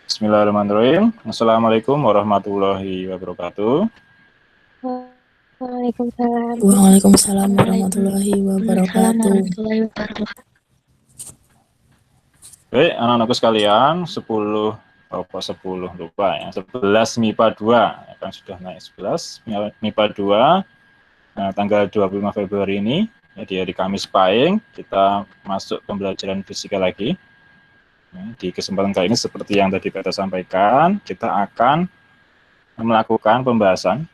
Bismillahirrahmanirrahim. Assalamualaikum warahmatullahi wabarakatuh. Waalaikumsalam. Waalaikumsalam warahmatullahi wabarakatuh. Baik, anak-anakku sekalian, 10 lupa ya. 11 MIPA 2 kan sudah naik 11 MIPA 2 tanggal 25 Februari ini ya, di hari Kamis Pahing kita masuk pembelajaran fisika lagi. Di kesempatan kali ini seperti yang tadi kita sampaikan, kita akan melakukan pembahasan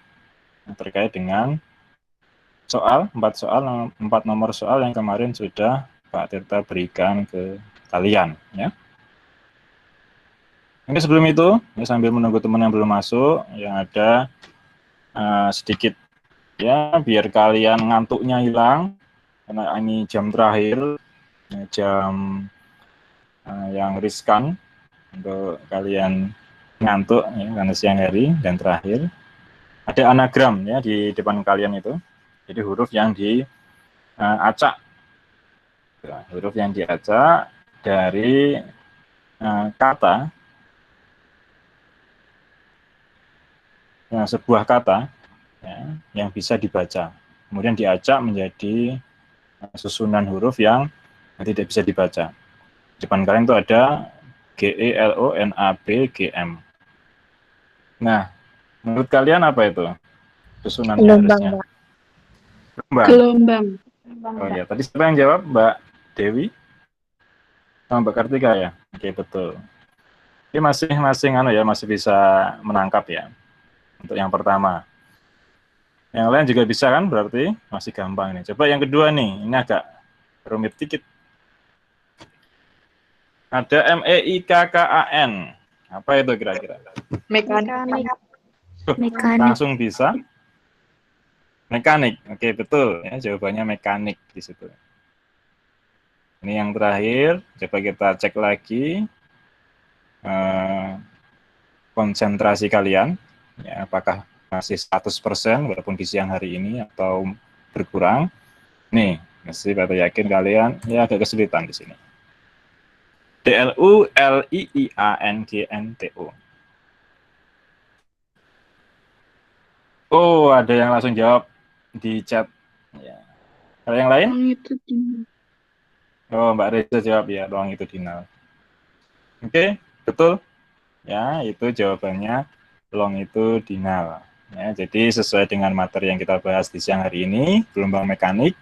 terkait dengan empat nomor soal yang kemarin sudah Pak Tirta berikan ke kalian ya. Ini sebelum itu ya, sambil menunggu teman yang belum masuk, yang ada sedikit ya biar kalian ngantuknya hilang karena ini jam terakhir, jam yang riskan untuk kalian ngantuk ya, karena siang hari dan terakhir. Ada anagram ya di depan kalian itu. Jadi huruf yang diacak. Huruf yang diacak dari kata, sebuah kata ya, yang bisa dibaca. Kemudian diacak menjadi susunan huruf yang tidak bisa dibaca. Di depan kalian itu ada GELONABGM. Nah, menurut kalian apa itu susunannya? Gelombang, harusnya? Mbak. Gelombang. Oh ya, tadi siapa yang jawab? Mbak Dewi sama Mbak Kartika ya? Oke, betul. Ini masing-masing masih bisa menangkap ya. Untuk yang pertama. Yang lain juga bisa kan, berarti masih gampang nih. Coba yang kedua nih, ini agak rumit dikit. Ada MEIKKAN. Apa itu kira-kira? Mekanik. Langsung bisa? Mekanik. Oke, betul ya, jawabannya mekanik di situ. Ini yang terakhir, coba kita cek lagi konsentrasi kalian ya, apakah masih 100% walaupun di siang hari ini atau berkurang. Nih, masih pada yakin kalian ya agak kesulitan di sini. DLULIIANGNTO. Oh, ada yang langsung jawab di chat. Ya. Kalau yang lain? Oh, Mbak Reza jawab ya, longitudinal. Oke, betul. Ya, itu jawabannya longitudinal. Ya, jadi sesuai dengan materi yang kita bahas di siang hari ini, gelombang mekanik.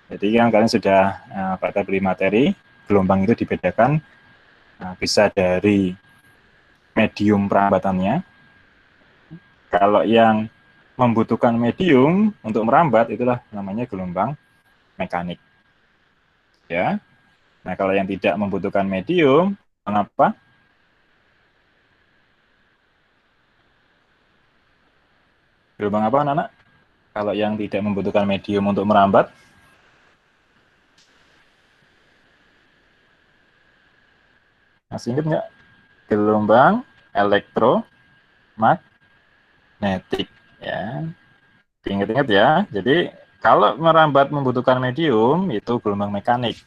Jadi kan kalian sudah pada beli materi, gelombang itu dibedakan bisa dari medium perambatannya. Kalau yang membutuhkan medium untuk merambat itulah namanya gelombang mekanik. Ya. Nah, kalau yang tidak membutuhkan medium, mengapa? Gelombang apa, anak-anak? Kalau yang tidak membutuhkan medium untuk merambat? Masih ingat nggak? Gelombang elektromagnetik. Ya. Ingat-ingat ya. Jadi kalau merambat membutuhkan medium, itu gelombang mekanik.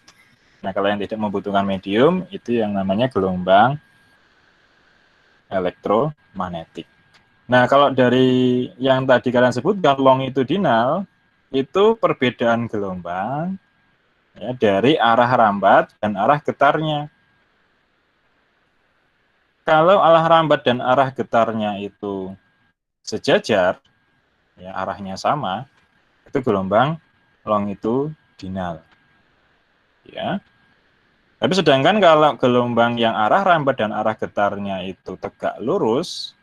Nah, kalau yang tidak membutuhkan medium, itu yang namanya gelombang elektromagnetik. Nah, kalau dari yang tadi kalian sebutkan longitudinal, itu perbedaan gelombang ya, dari arah rambat dan arah getarnya. Kalau arah rambat dan arah getarnya itu sejajar, ya, arahnya sama, itu gelombang longitudinal. Ya. Tapi sedangkan kalau gelombang yang arah rambat dan arah getarnya itu tegak lurus,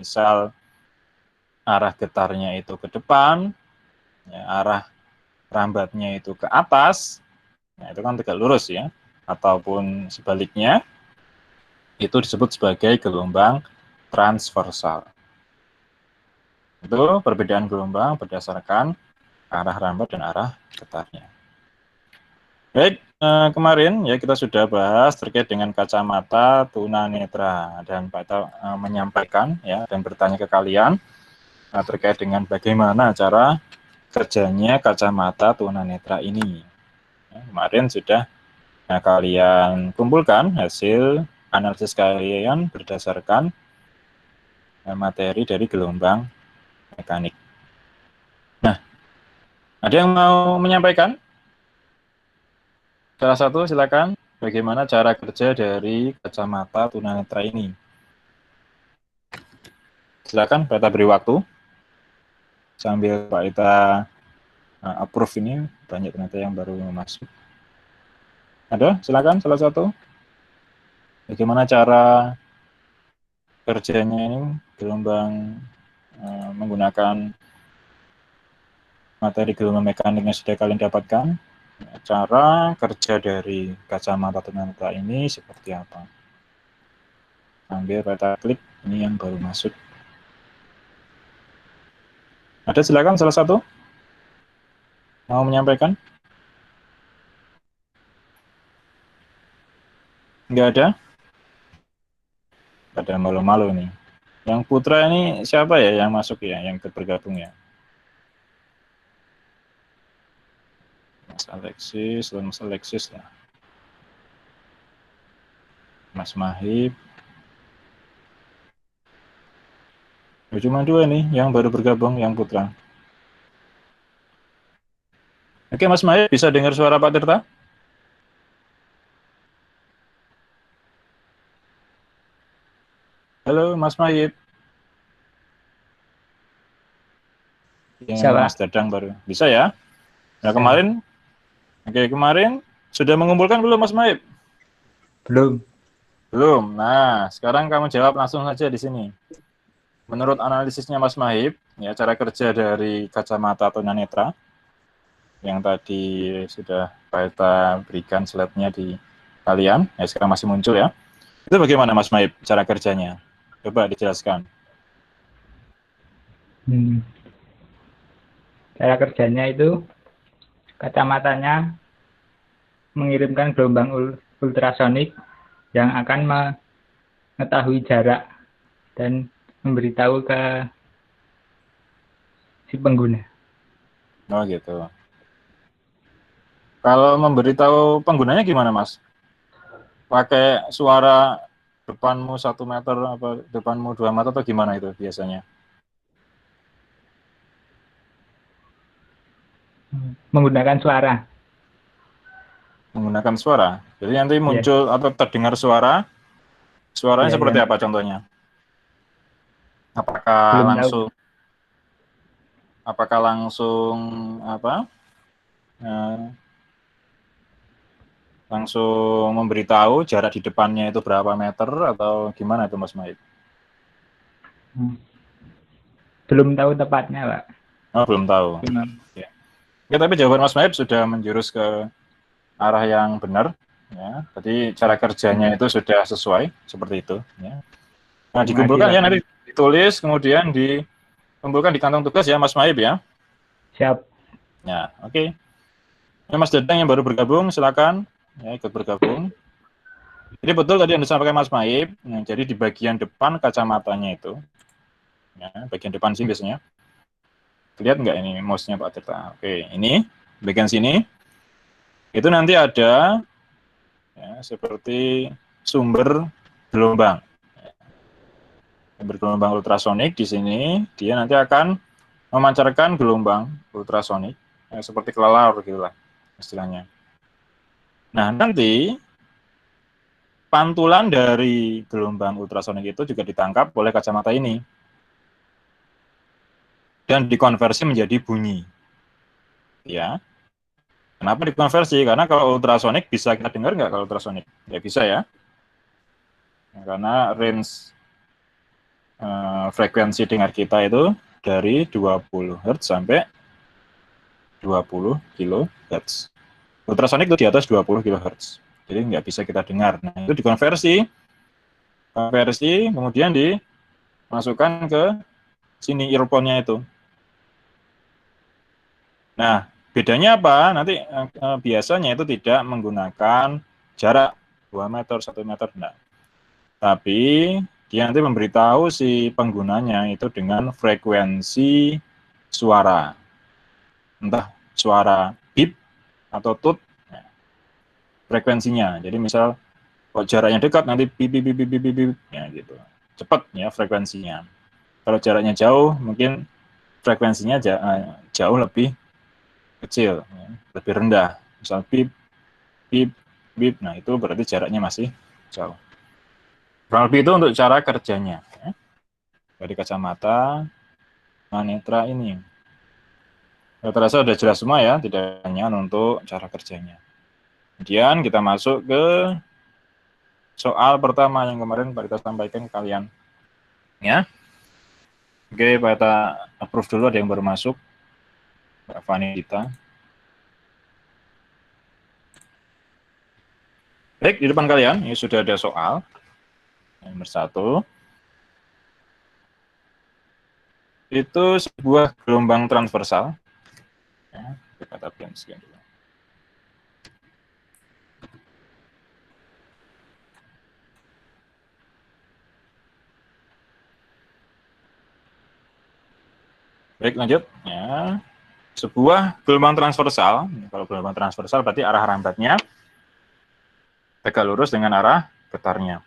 misal arah getarnya itu ke depan, ya, arah rambatnya itu ke atas, nah itu kan tegak lurus ya, ataupun sebaliknya, itu disebut sebagai gelombang transversal. Itu perbedaan gelombang berdasarkan arah rambat dan arah getarnya. Baik, kemarin ya kita sudah bahas terkait dengan kacamata tunanetra dan Pak Ita menyampaikan ya dan bertanya ke kalian terkait dengan bagaimana cara kerjanya kacamata tunanetra ini. Ya, kemarin sudah kalian kumpulkan hasil analisis kalian berdasarkan materi dari gelombang mekanik. Nah, ada yang mau menyampaikan? Salah satu, silakan. Bagaimana cara kerja dari kacamata tunanetra ini? Silakan, kita beri waktu. Sambil kita approve ini, banyak ternyata yang baru masuk. Ada? Silakan, salah satu. Bagaimana cara kerjanya ini gelombang menggunakan materi gelombang mekanik yang sudah kalian dapatkan? Cara kerja dari kacamata tunanetra ini seperti apa? Sambil kita klik ini yang baru masuk. Ada, silakan salah satu mau menyampaikan? Nggak ada? Pada malu-malu nih. Yang Putra ini siapa ya yang masuk ya, yang bergabung ya? Mas Alexis lah. Mas Mahib. Cuma dua nih yang baru bergabung, yang Putra. Oke, Mas Mahib, bisa dengar suara Pak Tirta? Halo, Mas Mahib. Yang Mas Dadang baru. Bisa ya? Nah, kemarin, kemarin sudah mengumpulkan belum Mas Mahib? Belum. Belum. Nah, sekarang kamu jawab langsung saja di sini. Menurut analisisnya Mas Mahib, ya cara kerja dari kacamata tunanetra yang tadi sudah kita berikan slide-nya di kalian, ya sekarang masih muncul ya. Itu bagaimana Mas Mahib cara kerjanya? Coba dijelaskan. Cara kerjanya itu kacamatanya mengirimkan gelombang ultrasonik yang akan mengetahui jarak dan memberitahu ke si pengguna. Oh gitu. Kalau memberitahu penggunanya gimana Mas? Pakai suara depanmu 1 meter, apa depanmu 2 meter atau gimana itu biasanya? Menggunakan suara. Menggunakan suara. Jadi nanti muncul atau terdengar suara. Suaranya seperti apa contohnya? Apakah langsung apa? Langsung memberitahu jarak di depannya itu berapa meter atau gimana itu Mas Mahib? Belum tahu tepatnya, Pak. Oh, belum tahu. Ya. Ya, tapi jawaban Mas Mahib sudah menjurus ke arah yang benar. Ya. Jadi cara kerjanya itu sudah sesuai seperti itu. Ya. Nah, dikumpulkan ya nanti ditulis kemudian dikumpulkan di kantong tugas ya Mas Mahib ya. Siap. Ya, oke. Ya, Mas Dadang yang baru bergabung silakan ya ikut bergabung. Jadi betul tadi yang disampaikan Mas Mahib. Nah, jadi di bagian depan kacamatanya itu, ya, bagian depan sini biasanya. Lihat nggak ini mouse-nya Pak Tirta? Oke, ini bagian sini. Itu nanti ada ya, seperti sumber gelombang. Bergelombang ultrasonik di sini, dia nanti akan memancarkan gelombang ultrasonik ya, seperti kelelawar gitulah istilahnya. Nah, nanti pantulan dari gelombang ultrasonik itu juga ditangkap oleh kacamata ini dan dikonversi menjadi bunyi. Ya. Kenapa dikonversi? Karena kalau ultrasonik bisa kita dengar nggak kalau ultrasonik? Ya bisa ya. Karena range frekuensi dengar kita itu dari 20 Hz sampai 20 kHz. Ultrasonik itu di atas 20 kHz. Jadi nggak bisa kita dengar. Nah, itu dikonversi. Kemudian dimasukkan ke sini earphone-nya itu. Nah, bedanya apa? Nanti biasanya itu tidak menggunakan jarak 2 meter, 1 meter, enggak. Tapi dia nanti memberitahu si penggunanya itu dengan frekuensi suara. Entah suara beep atau tut, frekuensinya. Jadi misal Kalau jaraknya dekat nanti bip bip bip bip bip bip, ya gitu. Cepat ya frekuensinya. Kalau jaraknya jauh mungkin frekuensinya jauh lebih kecil, ya, lebih rendah. Misal bip bip bip, nah itu berarti jaraknya masih jauh. Kurang lebih itu untuk cara kerjanya. Ya. Dari kacamata manetra ini. Terasa sudah jelas semua ya, tidak hanya untuk cara kerjanya. Kemudian kita masuk ke soal pertama yang kemarin Pak Rita sampaikan ke kalian. Ya. Oke, Pak Rita approve dulu, ada yang baru masuk. Mbak Fani kita. Baik, di depan kalian ini sudah ada soal. Nomor 1. Itu sebuah gelombang transversal. Ya, kita print sekian dulu. Baik, lanjut. Ya. Sebuah gelombang transversal, kalau gelombang transversal berarti arah rambatnya tegak lurus dengan arah getarnya.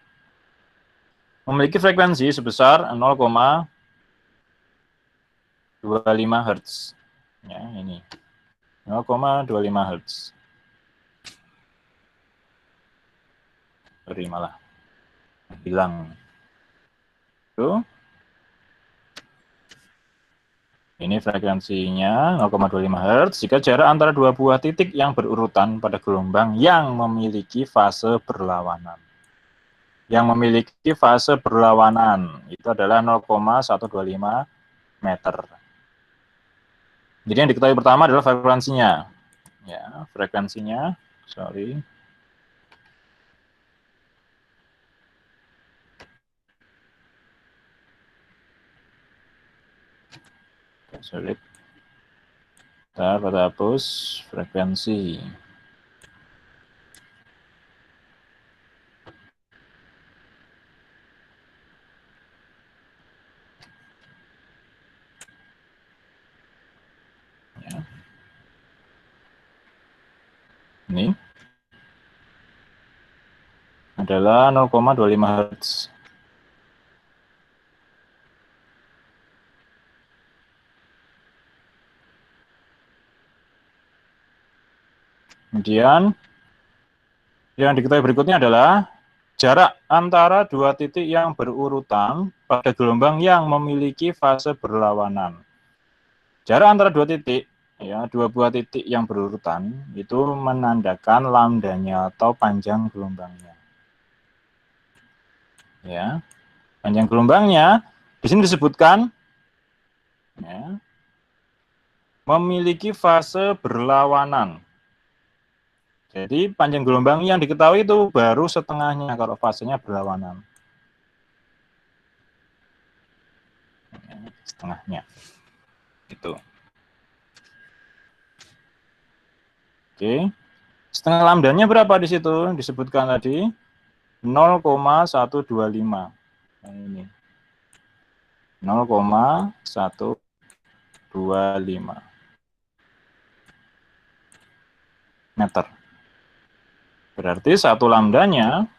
Memiliki frekuensi sebesar 0,25 Hz. Ya, ini. 0,25 Hz. Berimalah. Hilang. Tuh. Ini frekuensinya 0,25 Hz jika jarak antara dua buah titik yang berurutan pada gelombang yang memiliki fase berlawanan. Yang memiliki fase berlawanan itu adalah 0,125 meter. Jadi yang diketahui pertama adalah frekuensinya. Ya, frekuensinya, sorry. Sulit. Kita hapus frekuensi. Ya. Ini adalah 0,25 Hz. Kemudian yang diketahui berikutnya adalah jarak antara dua titik yang berurutan pada gelombang yang memiliki fase berlawanan. Jarak antara dua titik, ya, dua buah titik yang berurutan itu menandakan lambdanya atau panjang gelombangnya. Ya, panjang gelombangnya di sini disebutkan ya, memiliki fase berlawanan. Jadi panjang gelombang yang diketahui itu baru setengahnya kalau fasenya berlawanan. Setengahnya. Itu. Oke. Setengah lambdanya berapa di situ? Disebutkan tadi 0,125. Nah, ini. 0,125 meter. Berarti satu lambdanya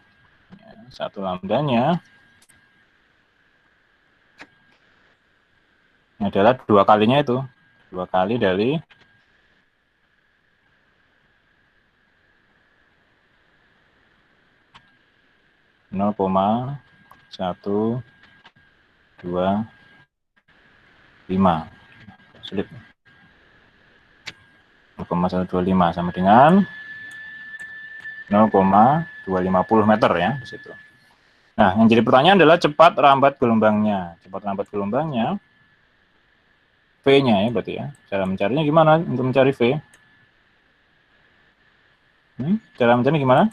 adalah dua kalinya itu. Dua kali dari 0,125. Sulit. 0,125 sama dengan 0,250 meter ya di situ. Nah, yang jadi pertanyaan adalah cepat rambat gelombangnya. Cepat rambat gelombangnya V-nya ya berarti ya. Cara mencarinya gimana untuk mencari V? Cara mencarinya gimana?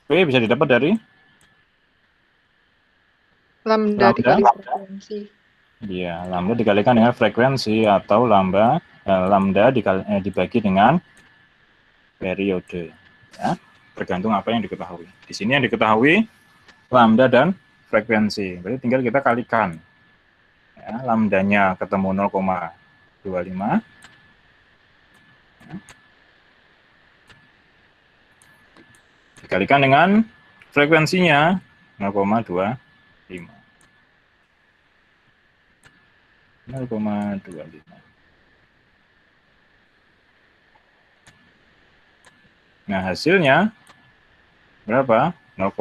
V bisa didapat dari Lambda dikali frekuensi. Iya, lambda dikalikan dengan frekuensi atau lambda dibagi dengan periode. Ya, tergantung apa yang diketahui. Di sini yang diketahui lambda dan frekuensi. Berarti tinggal kita kalikan. Ya, lambdanya ketemu 0,25. Dikalikan dengan frekuensinya 0,25. 0,25. Nah, hasilnya berapa? 0,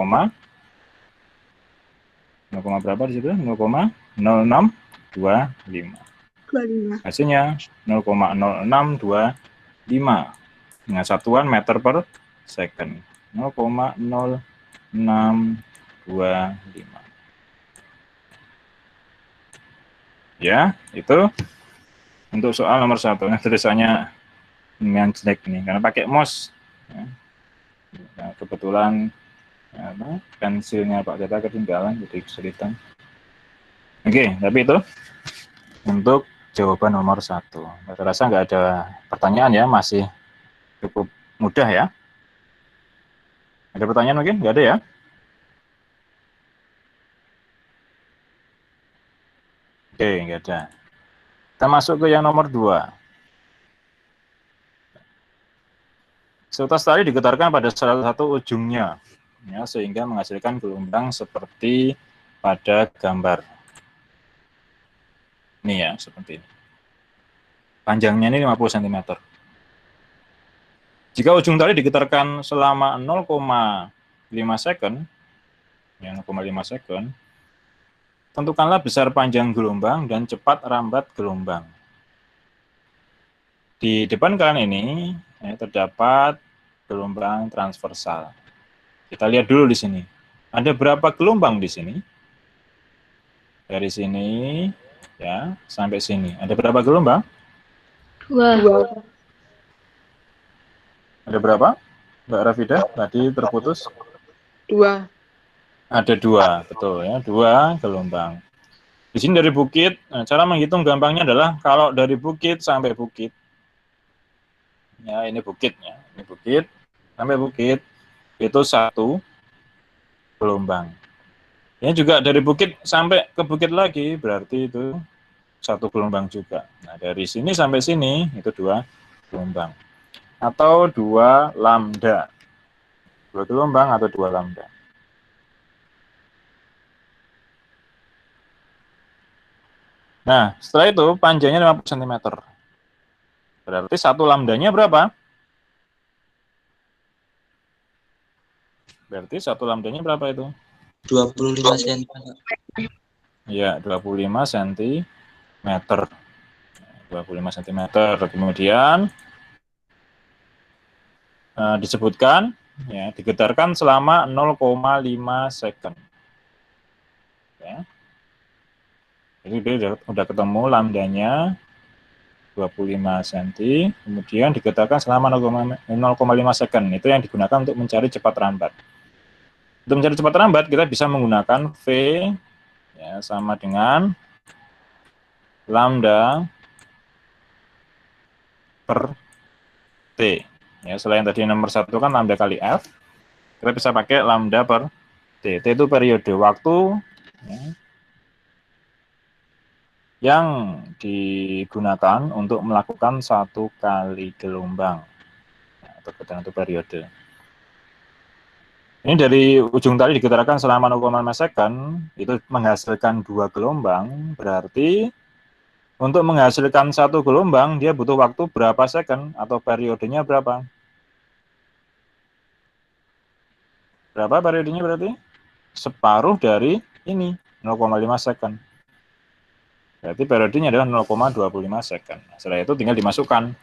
0, berapa di situ? 0,0625. 25. Hasilnya 0,0625 dengan satuan meter per second. 0,0625. Ya, itu untuk soal nomor 1. Nah, tulisannya lumayan jelek ini karena pakai mouse. Ya. Nah, kebetulan pensilnya Pak Teta ketinggalan, jadi kesulitan. Oke, tapi itu untuk jawaban nomor 1. Saya rasa nggak ada pertanyaan ya, masih cukup mudah ya. Ada pertanyaan mungkin? Nggak ada ya? Oke, nggak ada. Kita masuk ke yang nomor 2. Seutas tali digetarkan pada salah satu ujungnya, ya, sehingga menghasilkan gelombang seperti pada gambar. Ini ya, seperti ini. Panjangnya ini 50 cm. Jika ujung tali digetarkan selama 0,5 second, ya 0,5 second, tentukanlah besar panjang gelombang dan cepat rambat gelombang. Di depan kalian ini ya, terdapat gelombang transversal. Kita lihat dulu di sini. Ada berapa gelombang di sini? Dari sini ya sampai sini. Ada berapa gelombang? 2. Ada berapa? Mbak Rafida tadi terputus. 2. Ada 2, betul ya, 2 gelombang. Di sini dari bukit, nah, cara menghitung gampangnya adalah kalau dari bukit sampai bukit, ya ini bukitnya, ini bukit sampai bukit itu 1 gelombang. Ini juga dari bukit sampai ke bukit lagi, berarti itu 1 gelombang juga. Nah dari sini sampai sini itu 2 gelombang, atau 2 lambda, 2 gelombang atau 2 lambda. Nah, setelah itu panjangnya 50 cm. Berarti 1 lambdanya berapa? Berarti 1 lambdanya berapa itu? 25 cm. Ya, 25 cm. 25 cm. Kemudian disebutkan, ya, digetarkan selama 0,5 second. Ya. Jadi dia udah ketemu lambdanya 25 cm, kemudian digetarkan selama 0,5 second. Itu yang digunakan untuk mencari cepat rambat. Untuk mencari cepat rambat, kita bisa menggunakan V ya, sama dengan lambda per T. Ya, selain tadi nomor 1 kan lambda kali F, kita bisa pakai lambda per T. T itu periode waktu ya, yang digunakan untuk melakukan 1 kali gelombang ya, atau satu periode. Ini dari ujung tali digetarkan selama 0,5 second, itu menghasilkan 2 gelombang, berarti untuk menghasilkan 1 gelombang, dia butuh waktu berapa second, atau periodenya berapa? Berapa periodenya berarti? Separuh dari ini, 0,5 second. Berarti periodenya adalah 0,25 second. Setelah itu tinggal dimasukkan.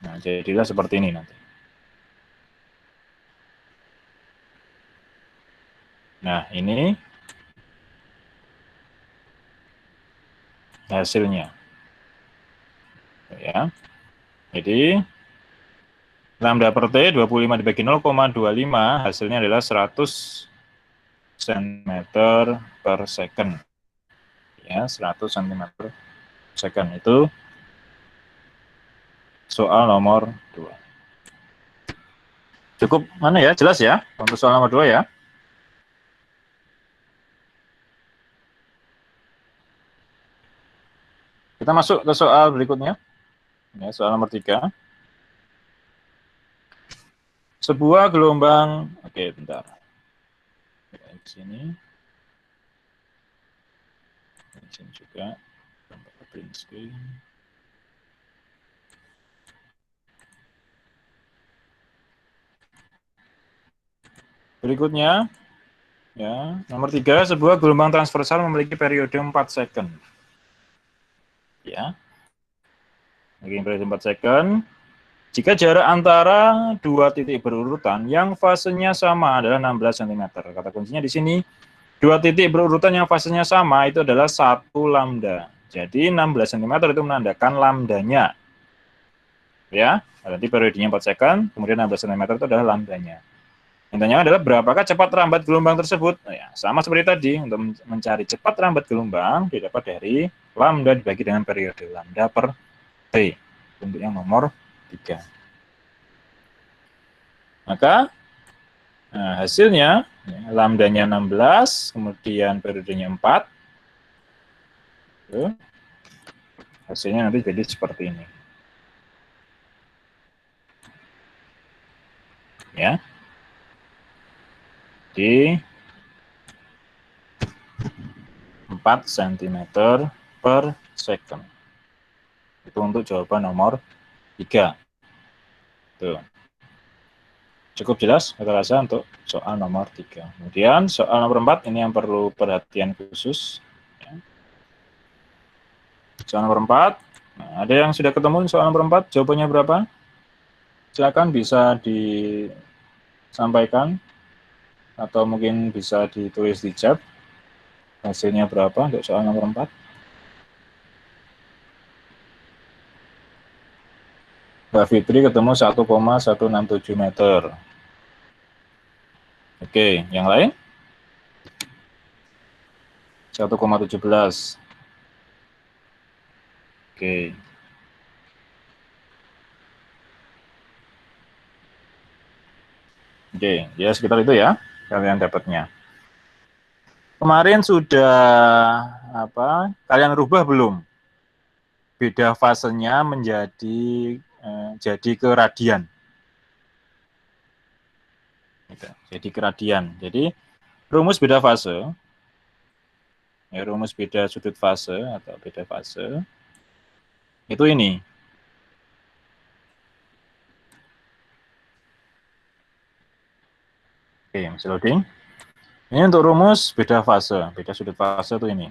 Nah, jadilah seperti ini nanti. Nah, ini hasilnya. Ya. Jadi lambda per T 25 dibagi 0,25 hasilnya adalah 100 cm per second. Ya, 100 cm per second itu soal nomor 2. Cukup mana ya? Jelas ya untuk soal nomor 2 ya? Kita masuk ke soal berikutnya. Ya, soal nomor 3. Sebuah gelombang, oke bentar. Di sini. Di sini juga. Print screen. Berikutnya, ya, nomor 3, sebuah gelombang transversal memiliki periode 4 second. Ya. Memiliki periode 4 second. Jika jarak antara dua titik berurutan yang fasenya sama adalah 16 cm. Kata kuncinya di sini, dua titik berurutan yang fasenya sama itu adalah 1 lambda. Jadi 16 cm itu menandakan lambdanya. Ya, berarti periodenya 4 second, kemudian 16 cm itu adalah lambdanya. Intinya adalah berapakah cepat rambat gelombang tersebut? Nah, ya, sama seperti tadi, untuk mencari cepat rambat gelombang didapat dari lambda dibagi dengan periode lambda per T. Untuk yang nomor 3. Maka hasilnya ya, lambdanya 16, kemudian periodenya 4. Tuh. Hasilnya nanti jadi seperti ini. Ya. Di 4 cm per second. Itu untuk jawaban nomor 3. Tuh. Cukup jelas, saya rasa, untuk soal nomor 3. Kemudian soal nomor 4, ini yang perlu perhatian khusus. Ya. Soal nomor 4, nah, ada yang sudah ketemu soal nomor 4, jawabannya berapa? Silakan bisa disampaikan, atau mungkin bisa ditulis di chat. Hasilnya berapa untuk soal nomor 4? Mbak Fitri ketemu 1,167 meter. Oke, yang lain? 1,17. Oke. Oke, ya sekitar itu ya kalian dapatnya. Kemarin sudah kalian rubah belum? Beda fasenya menjadi jadi ke radian. Jadi ke radian. Jadi rumus beda fase, ya, rumus beda sudut fase atau beda fase, itu ini. Oke, masih loading. Ini untuk rumus beda fase, beda sudut fase itu ini.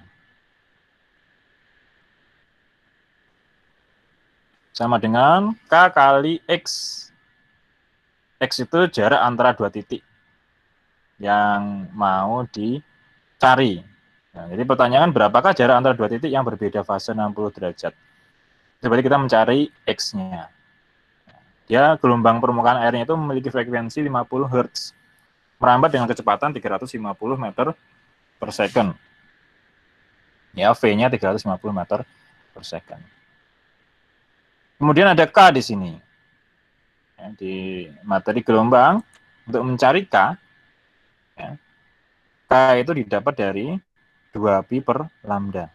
Sama dengan K kali X. X itu jarak antara dua titik yang mau dicari. Nah, jadi pertanyaan, berapakah jarak antara dua titik yang berbeda fase 60 derajat? Jadi kita mencari X-nya. Dia gelombang permukaan airnya itu memiliki frekuensi 50 Hz. Merambat dengan kecepatan 350 meter per second. Ya, V-nya 350 meter per second. Kemudian ada K di sini. Ya, di materi gelombang, untuk mencari K, ya, K itu didapat dari 2pi per lambda.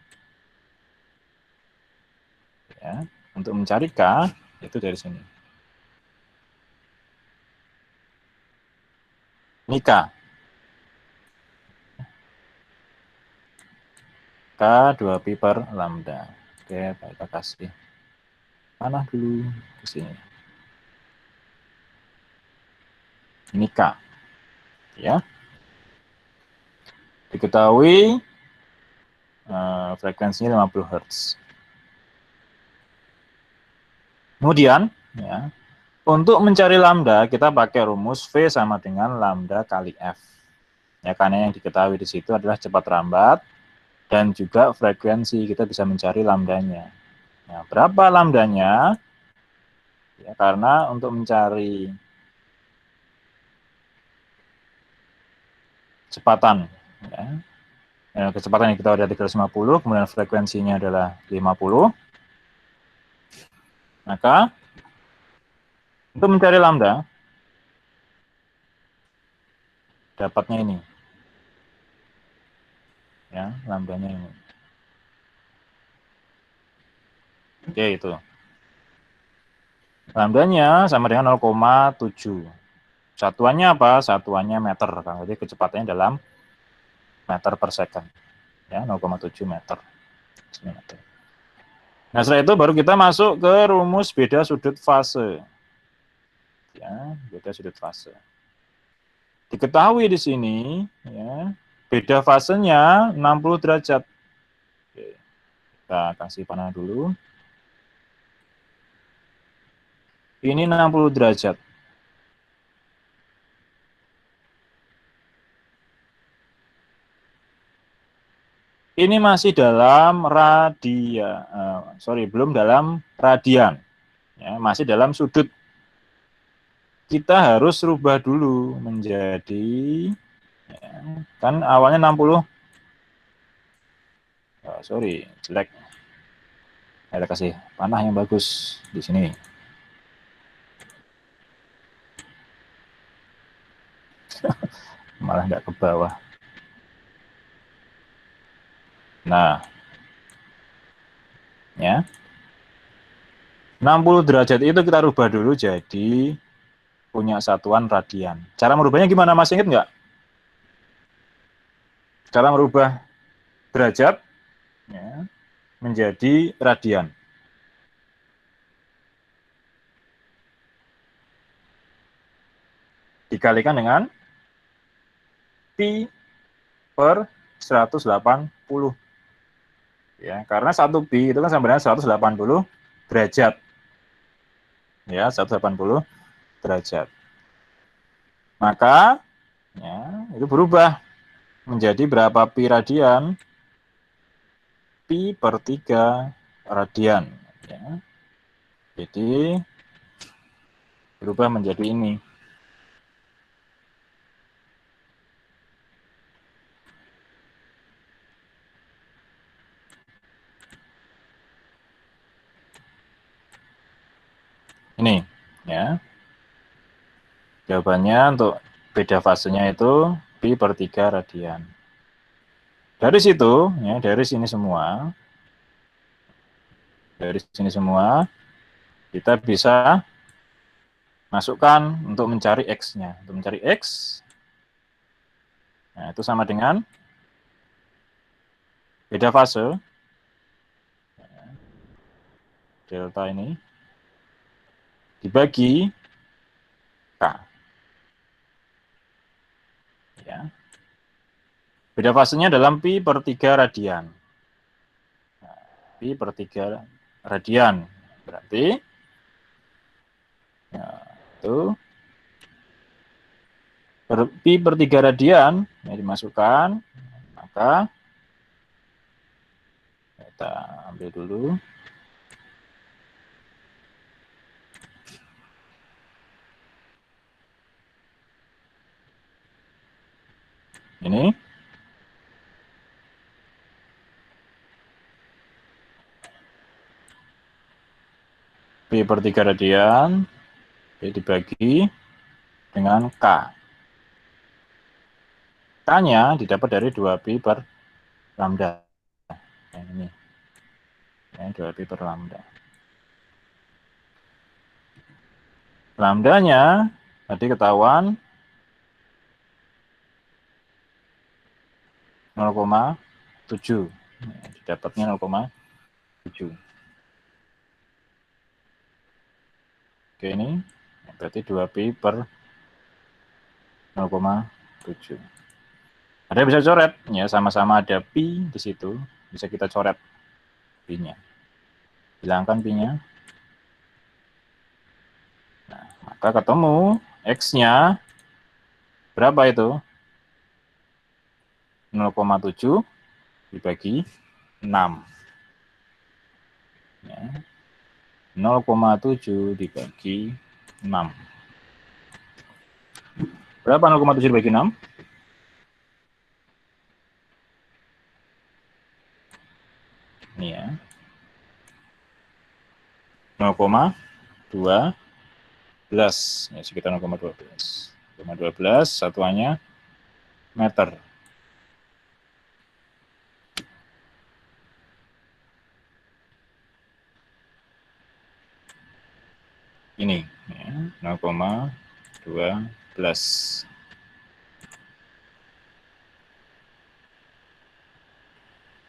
Ya, untuk mencari K, itu dari sini. Ini K. K 2pi per lambda. Oke, kita kasih panah dulu ke sini. Ini K. Ya. Diketahui frekuensinya 50 Hz. Kemudian, ya, untuk mencari lambda, kita pakai rumus V sama dengan lambda kali F. Ya, karena yang diketahui di situ adalah cepat rambat dan juga frekuensi, kita bisa mencari lambdanya. Nah, berapa lambdanya? Ya, karena untuk mencari kecepatan, ya, kecepatan yang kita udah 350, kemudian frekuensinya adalah 50. Maka untuk mencari lambda, dapatnya ini. Ya, lambdanya ini. Oke, itu. Lambdanya sama dengan 0,7. Satuannya apa? Satuannya meter. Jadi kecepatannya dalam meter per second. Ya, 0,7 meter. Nah, setelah itu baru kita masuk ke rumus beda sudut fase. Ya, beda sudut fase. Diketahui di sini, ya, beda fasenya 60 derajat. Oke, kita kasih panah dulu. Ini 60 derajat. Ini masih dalam belum dalam radian. Ya, masih dalam sudut. Kita harus rubah dulu menjadi, ya, kan awalnya 60. Jelek. Kita kasih panah yang bagus di sini. Malah nggak ke bawah. Nah, ya, 60 derajat itu kita rubah dulu jadi punya satuan radian. Cara merubahnya gimana, Mas? Ingat nggak? Cara merubah derajat, ya, menjadi radian. Dikalikan dengan pi per 180. Ya, karena 1 pi itu kan sama dengan 180 derajat. Ya, 180 derajat. Maka, ya, itu berubah menjadi berapa pi radian? Pi per 3 radian. Ya. Jadi, berubah menjadi ini. Ini, ya. Jawabannya untuk beda fasenya itu pi per 3 radian. Dari situ, ya, dari sini semua, kita bisa masukkan untuk mencari X-nya. Untuk mencari X, nah, itu sama dengan beda fase, delta ini, dibagi K. Ya. Beda fasenya dalam pi per 3 radian. Nah, pi per 3 radian. Berarti, ya, itu pi per 3 radian, ya, dimasukkan, maka kita ambil dulu. Ini. Pi per 3 radian, dibagi dengan K. K-nya didapat dari 2 pi per lambda. Yang ini. Ya, 2 pi per lambda. Lambdanya tadi ketahuan 0,7. Ya, didapatnya 0,7. Oke, ini berarti 2 pi per 0,7. Ada bisa coret, ya, sama-sama ada pi di situ, bisa kita coret pi-nya. Hilangkan pi-nya. Nah, maka ketemu X-nya berapa itu? 0,7 dibagi 6. Ya. 0,7 dibagi 6. Berapa 0,7 dibagi 6? Ini, ya. 0,12. Ya, sekitar 0,12. 0,12 satuannya meter. Ini, ya, 0,12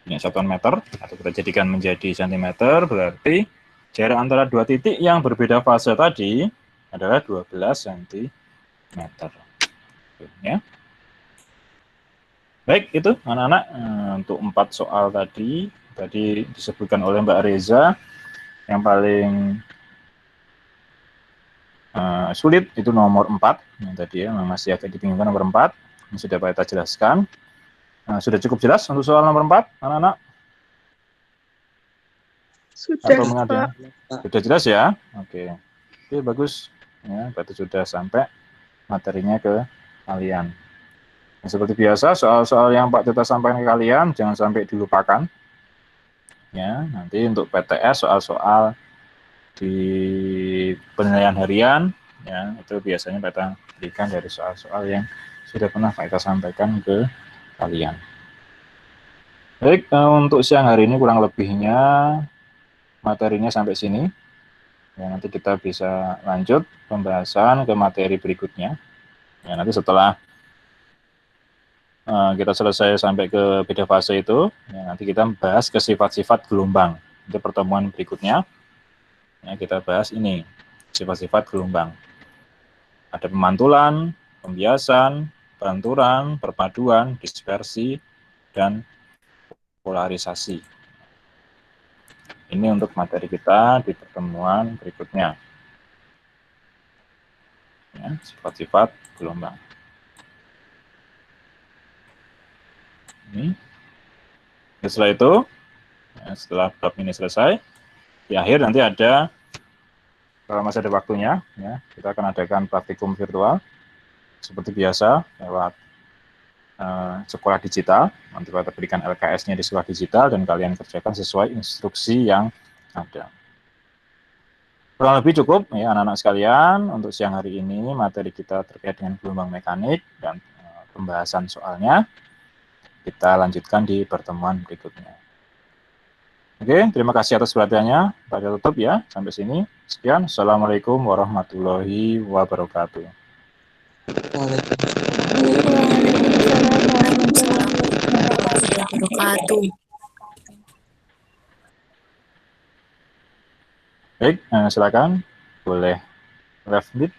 Ini satuan meter, atau kita jadikan menjadi sentimeter, berarti jarak antara dua titik yang berbeda fase tadi adalah 12 cm. Ya. Baik, itu anak-anak untuk 4 soal tadi disebutkan oleh Mbak Reza. Yang paling sulit itu nomor 4, yang tadi ya, masih agak dibingungkan nomor 4, yang sudah Pak Eta jelaskan. Sudah cukup jelas untuk soal nomor 4, anak-anak? Sudah, Atau mengada? Sudah jelas ya? Oke, bagus. Ya, berarti sudah sampai materinya ke kalian. Nah, seperti biasa, soal-soal yang Pak Teta sampaikan ke kalian jangan sampai dilupakan. Ya, nanti untuk PTS soal-soal di penilaian harian, ya itu biasanya Pak Teta berikan dari soal-soal yang sudah pernah Pak Teta sampaikan ke kalian. Baik, untuk siang hari ini kurang lebihnya materinya sampai sini. Ya, nanti kita bisa lanjut pembahasan ke materi berikutnya. Ya, nanti setelah kita selesai sampai ke beda fase itu, ya, nanti kita bahas ke sifat-sifat gelombang. Itu pertemuan berikutnya. Ya, kita bahas ini, sifat-sifat gelombang. Ada pemantulan, pembiasan, benturan, perpaduan, dispersi, dan polarisasi. Ini untuk materi kita di pertemuan berikutnya. Ya, sifat-sifat gelombang. Ini. Setelah itu, ya, setelah bab ini selesai, di akhir nanti ada, kalau masih ada waktunya, ya, kita akan adakan praktikum virtual seperti biasa lewat sekolah digital. Nanti kita berikan LKS-nya di sekolah digital dan kalian kerjakan sesuai instruksi yang ada. Kurang lebih cukup ya anak-anak sekalian untuk siang hari ini materi kita terkait dengan gelombang mekanik dan pembahasan soalnya. Kita lanjutkan di pertemuan berikutnya. Oke, terima kasih atas perhatiannya. Pada tutup ya sampai sini. Sekian. Assalamualaikum warahmatullahi wabarakatuh. Baik, silakan boleh left mute.